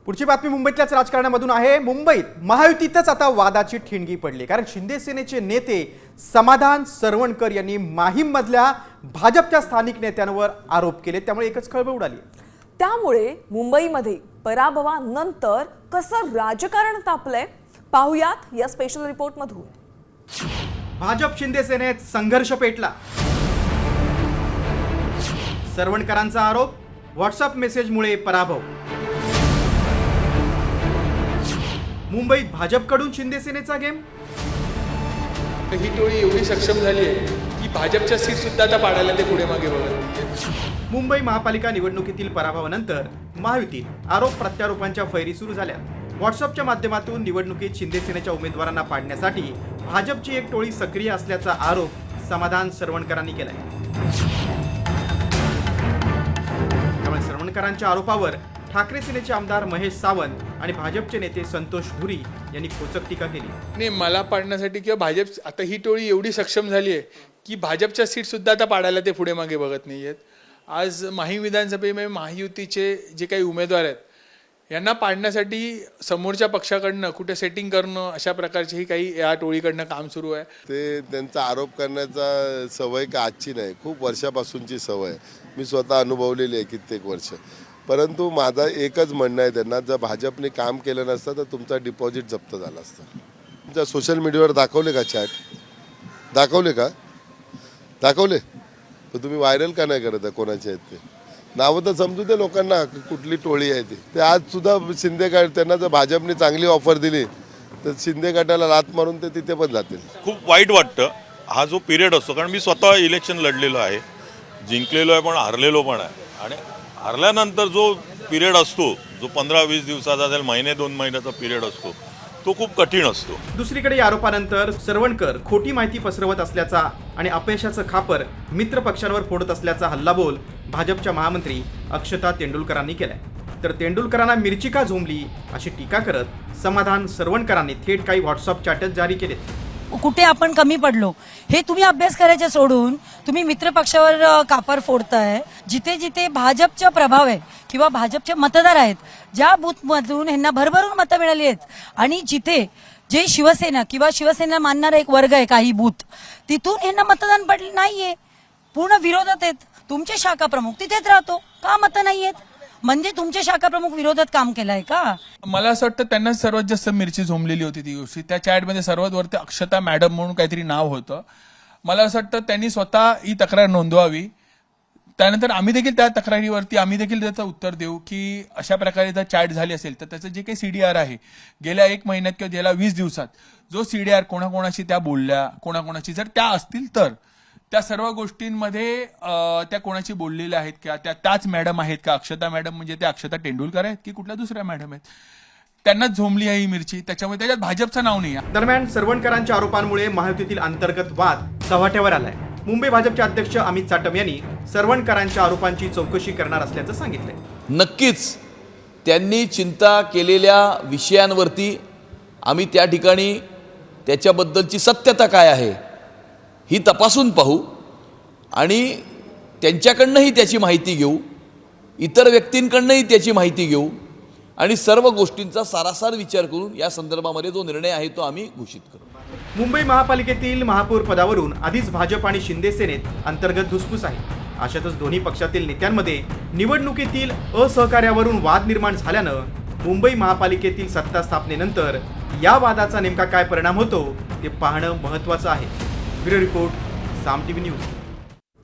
पुढची बातमी मुंबईतल्याच राजकारणामधून आहे। मुंबईत महायुतीतच आता वादाची ठिणगी पडली, कारण शिंदे सेनेचे नेते समाधान सरवणकर यांनी माहीममधल्या भाजपच्या स्थानिक नेत्यांवर आरोप केले, त्यामुळे एकच खळबळ उडाली। त्यामुळे मुंबईमध्ये पराभवानंतर कसं राजकारण तापलंय पाहूयात या स्पेशल रिपोर्ट मधून। भाजप शिंदे सेनेत संघर्ष पेटला। सरवणकरांचा आरोप, व्हॉट्सअप मेसेजमुळे पराभव। मुंबईत भाजपकडून शिंदे सेनेचा गेम। ही टोळी एवढी सक्षम झाली आहे की भाजपच्या सीट सुद्धा आता पाडायला ते पुढे मागे बघत। मुंबई महापालिका निवडणुकीतील पराभवानंतर महायुतीत आरोप प्रत्यारोपांच्या फैरी सुरू झाल्या। व्हॉट्सअपच्या माध्यमातून निवडणुकीत शिंदे सेनेच्या उमेदवारांना पाडण्यासाठी भाजपची एक टोळी सक्रिय असल्याचा आरोप समाधान सरवणकरांनी केलाय। त्यामुळे सरवणकरांच्या आरोपावर ठाकरे सेनेचे आमदार महेश सावंत आणि भाजपचे नेते संतोष धुरी यांनी खोचक टीका केली। नाही, मला पाडण्यासाठी किंवा भाजप आता ही टोळी एवढी सक्षम झाली आहे की भाजपच्या सीट सुद्धा आता पाडायला ते पुढे मागे बघत नाहीयेत। आज माहीम विधानसभेमध्ये महायुतीचे जे काही उमेदवार आहेत यांना पाडण्यासाठी समोरच्या पक्षाकडनं कुठे सेटिंग करणं अशा प्रकारचेही काही या टोळीकडनं काम सुरू आहे। ते त्यांचा आरोप करण्याचा सवय का आजची नाही, खूप वर्षापासूनची सवय मी स्वतः अनुभवलेली आहे कित्येक वर्ष। परंतु माझा एकच म्हणणं आहे त्यांना, जर भाजपने काम केलं नसतं तर तुमचा डिपॉझिट जप्त झाला असता। तुमच्या सोशल मीडियावर दाखवले का चॅट? दाखवले का? दाखवले तर तुम्ही व्हायरल का नाही करत? कोणाचे आहेत ते नावं तर समजू दे लोकांना, कुठली टोळी आहे ती। ते आज सुद्धा शिंदे गट, त्यांना जर भाजपने चांगली ऑफर दिली तर शिंदे गटाला लात मारून ते तिथे पण जातील। खूप वाईट वाटतं हा जो पिरियड असतो, कारण मी स्वतः इलेक्शन लढलेलो आहे, जिंकलेलो आहे पण हारलेलो पण आहे। आणि हारल्यानंतर जो पिरियड असतो, जो 15-20 दिवसाचा असेल, महिने 2 महिन्याचा पिरियड असतो, तो खूप कठीण असतो। दुसरीकडे या आरोपानंतर सरवणकर खोटी माहिती पसरवत असल्याचा आणि अपयशाचं खापर मित्र पक्षांवर फोडत असल्याचा हल्लाबोल भाजपच्या महामंत्री अक्षता तेंडुलकरांनी केलाय। तर तेंडुलकरांना मिरची का झोंबली अशी टीका करत समाधान सरवणकरांनी थेट काही व्हॉट्सअप चॅटच जारी केलेत। कुठे आपण कमी पडलो हे तुम्ही अभ्यास करायचे सोडून तुम्ही मित्र पक्षावर कापर फोडताय। जिथे जिथे भाजपचा प्रभाव आहे किंवा भाजपचे मतदार आहेत, ज्या बूथमधून ह्यांना भरभरून मतं मिळाली आहेत आणि जिथे जे शिवसेना किंवा शिवसेना मानणारा एक वर्ग आहे काही बूथ, तिथून ह्यांना मतदान पडलं नाहीये, पूर्ण विरोधात आहेत। तुमचे शाखा प्रमुख तिथेच राहतो का मतं नाहीयेत? म्हणजे तुमचे शाखा प्रमुख विरोधात काम केलंय का? मला असं वाटतं त्यांना सर्वात जास्त मिरची झोंबलेली होती ती गोष्टी। त्या चॅटमध्ये सर्वात वरती अक्षता मॅडम म्हणून काहीतरी नाव होतं। मला असं वाटतं त्यांनी स्वतः ही तक्रार नोंदवावी। त्यानंतर आम्ही देखील त्या तक्रारीवरती आम्ही देखील त्याचं उत्तर देऊ की अशा प्रकारे जर चॅट झाली असेल तर त्याचं जे काही CDR आहे गेल्या 1 महिन्यात किंवा गेल्या 20 दिवसात जो CDR कोणाकोणाशी त्या बोलल्या, कोणाकोणाशी जर त्या असतील तर त्या सर्व गोष्टींमध्ये त्या कोणाची बोललेल्या आहेत का, त्याच मॅडम आहेत का? अक्षता मॅडम म्हणजे त्या अक्षता तेंडुलकर आहेत की कुठल्या दुसऱ्या मॅडम आहेत? त्यांनाच झोंबली आहे ही मिरची, त्याच्यामुळे त्याच्यात भाजपचं नाव नाही आहे। दरम्यान सरवणकरांच्या आरोपांमुळे महायुतीतील अंतर्गत वाद चव्हाट्यावर आलाय। मुंबई भाजपचे अध्यक्ष अमित चाटम यांनी सरवणकरांच्या आरोपांची चौकशी करणार असल्याचं सांगितलंय। नक्कीच त्यांनी चिंता केलेल्या विषयांवरती आम्ही त्या ठिकाणी त्याच्याबद्दलची सत्यता काय आहे ही तपासून पाहू आणि त्यांच्याकडनंही त्याची माहिती घेऊ, इतर व्यक्तींकडनंही त्याची माहिती घेऊ आणि सर्व गोष्टींचा सारासार विचार करून या संदर्भामध्ये जो निर्णय आहे तो आम्ही घोषित करू। मुंबई महापालिकेतील महापौर पदावरून आधीच भाजप आणि शिंदे सेनेत अंतर्गत धुसफूस आहे। अशातच दोन्ही पक्षातील नेत्यांमध्ये निवडणुकीतील असहकार्यावरून वाद निर्माण झाल्यानं मुंबई महापालिकेतील सत्ता स्थापनेनंतर या वादाचा नेमका काय परिणाम होतो ते पाहणं महत्त्वाचं आहे। ब्युरो रिपोर्ट, साम टीव्ही न्यूज।